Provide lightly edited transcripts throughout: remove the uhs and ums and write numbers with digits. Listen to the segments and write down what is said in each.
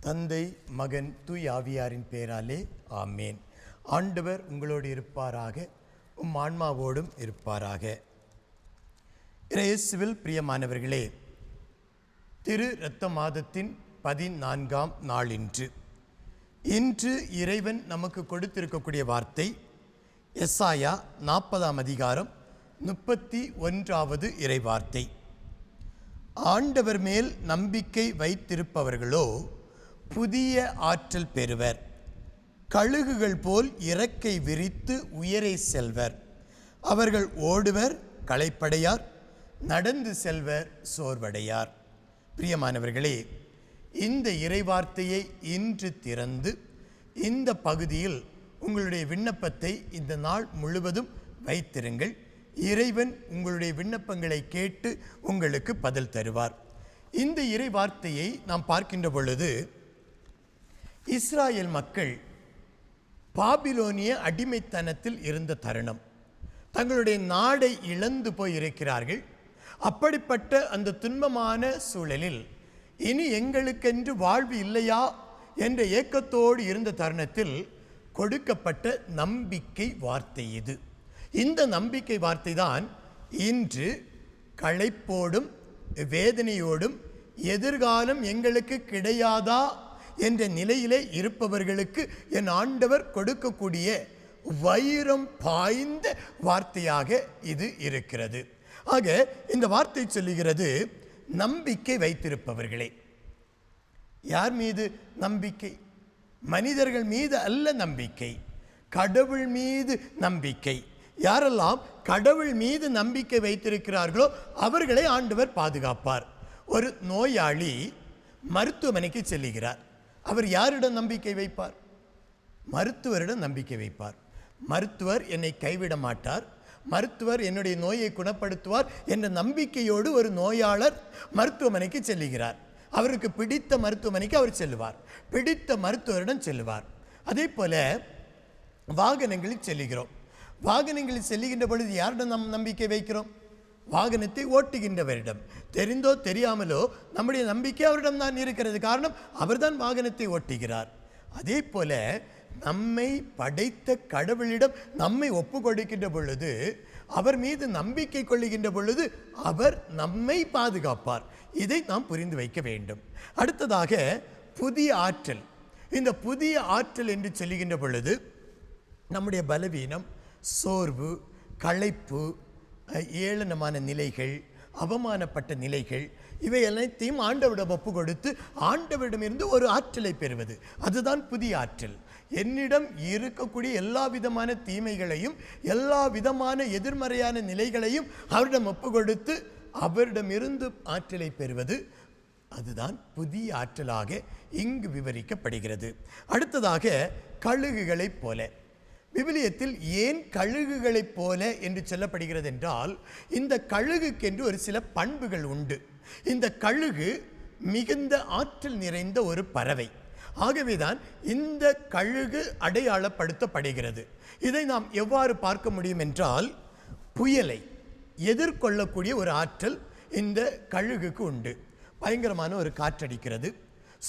தந்தை, மகன், தூய் ஆவியாரின் பெயராலே ஆமேன். ஆண்டவர் உங்களோடு இருப்பாராக, உம் ஆன்மாவோடும் இருப்பாராக. இயேசுவில் பிரியமானவர்களே, திரு இரத்த மாதத்தின் 14ஆம் நாள் இன்று இறைவன் நமக்கு கொடுத்திருக்கக்கூடிய வார்த்தை எசாயா 40ஆம் அதிகாரம் 31வது இறைவார்த்தை. ஆண்டவர் மேல் நம்பிக்கை வைத்திருப்பவர்களோ புதிய ஆற்றல் பெறுவர், கழுகுகள் போல் இறக்கை விரித்து உயரே செல்வர். அவர்கள் ஓடுவர், களைப்படையார், நடந்து செல்வர், சோர்வடையார். பிரியமானவர்களே, இந்த இறைவார்த்தையை இன்று திறந்து இந்த பகுதியில் உங்களுடைய விண்ணப்பத்தை இந்த நாள் முழுவதும் வைத்திருங்கள். இறைவன் உங்களுடைய விண்ணப்பங்களை கேட்டு உங்களுக்கு பதில் தருவார். இந்த இறை வார்த்தையை நாம் பார்க்கின்ற பொழுது, இஸ்ராயேல் மக்கள் பாபிலோனிய அடிமைத்தனத்தில் இருந்த தருணம், தங்களுடைய நாடை இழந்து போய் இருக்கிறார்கள். அப்படிப்பட்ட அந்த துன்பமான சூழலில் இனி எங்களுக்கென்று வாழ்வு இல்லையா என்ற ஏக்கத்தோடு இருந்த தருணத்தில் கொடுக்கப்பட்ட நம்பிக்கை வார்த்தை இது. இந்த நம்பிக்கை வார்த்தை தான் இன்று களைப்போடும் வேதனையோடும் எதிர்காலம் எங்களுக்கு கிடையாதா என்ற நிலையிலே இருப்பவர்களுக்கு என் ஆண்டவர் கொடுக்கக்கூடிய வைரம் பாய்ந்த வார்த்தையாக இது இருக்கிறது. ஆக இந்த வார்த்தை சொல்லுகிறது, நம்பிக்கை வைத்திருப்பவர்களே. யார் மீது நம்பிக்கை? மனிதர்கள் மீது அல்ல நம்பிக்கை, கடவுள் மீது நம்பிக்கை. யாரெல்லாம் கடவுள் மீது நம்பிக்கை வைத்திருக்கிறார்களோ அவர்களை ஆண்டவர் பாதுகாப்பார். ஒரு நோயாளி மருத்துவமனைக்கு செல்லுகிறார். அவர் யாரிடம் நம்பிக்கை வைப்பார்? மருத்துவரிடம் நம்பிக்கை வைப்பார். மருத்துவர் என்னை கைவிட மாட்டார், மருத்துவர் என்னுடைய நோயை குணப்படுத்துவார் என்ற நம்பிக்கையோடு ஒரு நோயாளர் மருத்துவமனைக்கு செல்லுகிறார். அவருக்கு பிடித்த மருத்துவமனைக்கு அவர் செல்லுவார், பிடித்த மருத்துவரிடம் செல்லுவார். அதே போல வாகனங்களில் செல்லுகிறோம். வாகனங்களில் செல்லுகின்ற பொழுது யாரிடம் நாம் நம்பிக்கை வைக்கிறோம்? வாகனத்தை ஓட்டுகின்றவரிடம். தெரிந்தோ தெரியாமலோ நம்முடைய நம்பிக்கை அவரிடம் தான் இருக்கிறது. காரணம், அவர்தான் வாகனத்தை ஓட்டுகிறார். அதே போல நம்மை படைத்த கடவுளிடம் நம்மை ஒப்பு கொடுக்கின்ற பொழுது, அவர் மீது நம்பிக்கை கொள்ளுகின்ற பொழுது அவர் நம்மை பாதுகாப்பார். இதை நாம் புரிந்து வைக்க வேண்டும். அடுத்ததாக புதிய ஆற்றல். இந்த புதிய ஆற்றல் என்று சொல்லுகின்ற பொழுது நம்முடைய பலவீனம், சோர்வு, களைப்பு, ஏளனமான நிலைகள், அவமானப்பட்ட நிலைகள், இவை அனைத்தையும் ஆண்டவரிடம் ஒப்பு கொடுத்து ஆண்டவரிடமிருந்து ஒரு ஆற்றலை பெறுவது, அதுதான் புதிய ஆற்றல். என்னிடம் இருக்கக்கூடிய எல்லா விதமான தீமைகளையும் எல்லா விதமான எதிர்மறையான நிலைகளையும் அவரிடம் ஒப்பு கொடுத்து அவரிடமிருந்து ஆற்றலை பெறுவது, அதுதான் புதிய ஆற்றலாக இங்கு விவரிக்கப்படுகிறது. அடுத்ததாக கழுகுகளைப் போல. விவிலியத்தில் ஏன் கழுகுகளைப் போல என்று சொல்லப்படுகிறது என்றால், இந்த கழுகுக்கென்று ஒரு சில பண்புகள் உண்டு. இந்த கழுகு மிகுந்த ஆற்றல் நிறைந்த ஒரு பறவை. ஆகவேதான் இந்த கழுகு அடையாளப்படுத்தப்படுகிறது. இதை நாம் எவ்வாறு பார்க்க முடியும் என்றால், புயலை எதிர்கொள்ளக்கூடிய ஒரு ஆற்றல் இந்த கழுகுக்கு உண்டு. பயங்கரமான ஒரு காற்றடிக்கிறது,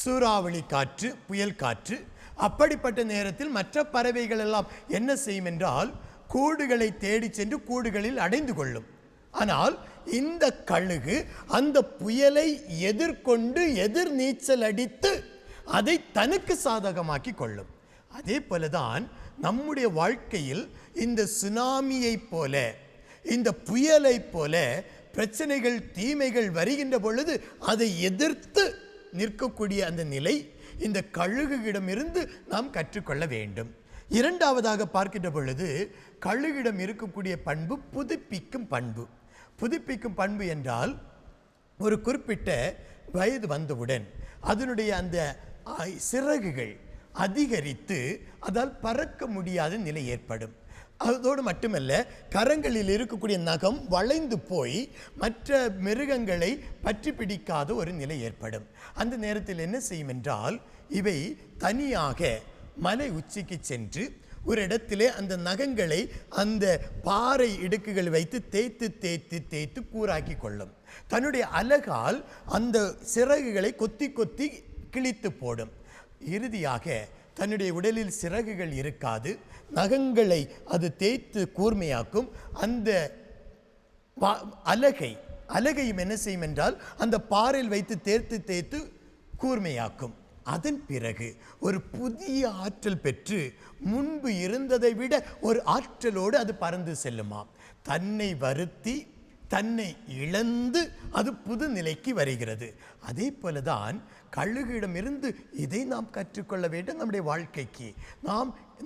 சூறாவளி காற்று, புயல் காற்று. அப்படிப்பட்ட நேரத்தில் மற்ற பறவைகள் எல்லாம் என்ன செய்யும் என்றால், கூடுகளை தேடி சென்று கூடுகளில் அடைந்து கொள்ளும். ஆனால் இந்த கழுகு அந்த புயலை எதிர்கொண்டு எதிர் நீச்சல் அடித்து அதை தனக்கு சாதகமாக்கி கொள்ளும். அதே போலதான் நம்முடைய வாழ்க்கையில் இந்த சுனாமியை போல, இந்த புயலை போல பிரச்சனைகள், தீமைகள் வருகின்ற பொழுது அதை எதிர்த்து நிற்கக்கூடிய அந்த நிலை இந்த கழுகுகிடமிருந்து நாம் கற்றுக்கொள்ள வேண்டும். இரண்டாவதாக பார்க்கின்ற பொழுது கழுகிடம் இருக்கக்கூடிய பண்பு புதுப்பிக்கும் பண்பு. புதுப்பிக்கும் பண்பு என்றால், ஒரு குறிப்பிட்ட வயது வந்தவுடன் அதனுடைய அந்த சிறகுகள் அதிகரித்து அதால் பறக்க முடியாத நிலை ஏற்படும். அதோடு மட்டுமல்ல, கரங்களில் இருக்கக்கூடிய நகம் வளைந்து போய் மற்ற மிருகங்களை பற்றி பிடிக்காத ஒரு நிலை ஏற்படும். அந்த நேரத்தில் என்ன செய்யும் என்றால், இவை தனியாக மலை உச்சிக்கு சென்று ஒரு இடத்திலே அந்த நகங்களை அந்த பாறை இடுக்குகள் வைத்து தேய்த்து தேய்த்து தேய்த்து கூராக்கி கொள்ளும். தன்னுடைய அலகால் அந்த சிறகுகளை கொத்தி கொத்தி கிழித்து போடும். இறுதியாக தன்னுடைய உடலில் சிறகுகள் இருக்காது, நகங்களை அது தேய்த்து கூர்மையாக்கும். அந்த அலகையும் என்ன செய்யும் என்றால் அந்த பாறையில் வைத்து தேய்த்து கூர்மையாக்கும். அதன் பிறகு ஒரு புதிய ஆற்றல் பெற்று முன்பு இருந்ததை விட ஒரு ஆற்றலோடு அது பறந்து செல்லுமாம். தன்னை வருத்தி தன்னை இழந்து அது புது நிலைக்கு வருகிறது. அதே போலதான் கழுகிடமிருந்து இதை நாம் கற்றுக்கொள்ள வேண்டும். நம்முடைய வாழ்க்கைக்கு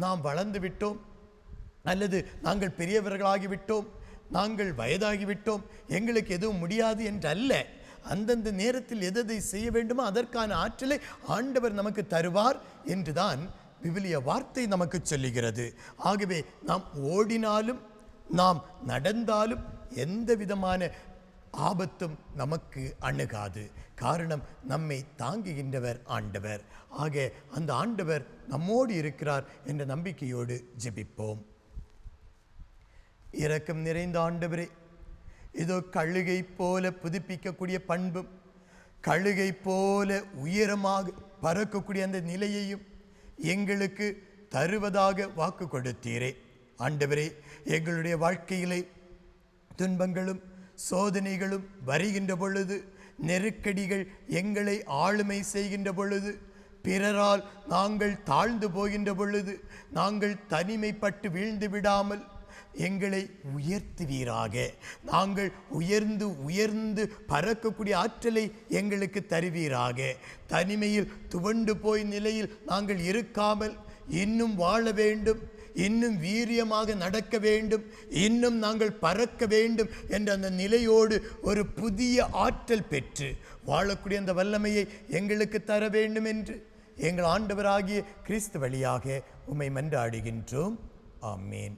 நாம் வளர்ந்து விட்டோம், அல்லது நாங்கள் பெரியவர்களாகிவிட்டோம், நாங்கள் வயதாகிவிட்டோம், எங்களுக்கு எதுவும் முடியாது என்றல்ல. அந்தந்த நேரத்தில் எதை செய்ய வேண்டுமோ அதற்கான ஆற்றலை ஆண்டவர் நமக்கு தருவார் என்றுதான் விவிலிய வார்த்தை நமக்கு சொல்லுகிறது. ஆகவே நாம் ஓடினாலும் நாம் நடந்தாலும் எந்த விதமான ஆபத்தும் நமக்கு அணுகாது. காரணம், நம்மை தாங்குகின்றவர் ஆண்டவர். ஆக அந்த ஆண்டவர் நம்மோடு இருக்கிறார் என்ற நம்பிக்கையோடு ஜெபிப்போம். இரக்கம் நிறைந்த ஆண்டவரே, இதோ கழுகை போல புதுப்பிக்கக்கூடிய பண்பும், கழுகை போல உயரமாக பறக்கக்கூடிய அந்த நிலையையும் எங்களுக்கு தருவதாக வாக்கு கொடுத்தீரே. ஆண்டவரே, எங்களுடைய வாழ்க்கையிலே துன்பங்களும் சோதனைகளும் வருகின்ற பொழுது, நெருக்கடிகள் எங்களை ஆளுமை செய்கின்ற பொழுது, பிறரால் நாங்கள் தாழ்ந்து போகின்ற பொழுது, நாங்கள் தனிமைப்பட்டு வீழ்ந்து விடாமல் எங்களை உயர்த்துவீராக. நாங்கள் உயர்ந்து உயர்ந்து பறக்கக்கூடிய ஆற்றலை எங்களுக்கு தருவீராக. தனிமையில் துவண்டு போய் நிலையில் நாங்கள் இருக்காமல் இன்னும் வாழ வேண்டும், இன்னும் வீரியமாக நடக்க வேண்டும், இன்னும் நாங்கள் பறக்க வேண்டும் என்ற அந்த நிலையோடு ஒரு புதிய ஆற்றல் பெற்று வாழக்கூடிய அந்த வல்லமையை எங்களுக்கு தர வேண்டும் என்று எங்கள் ஆண்டவராகிய கிறிஸ்து வழியாக உம்மை மன்றாடுகின்றோம். ஆமேன்.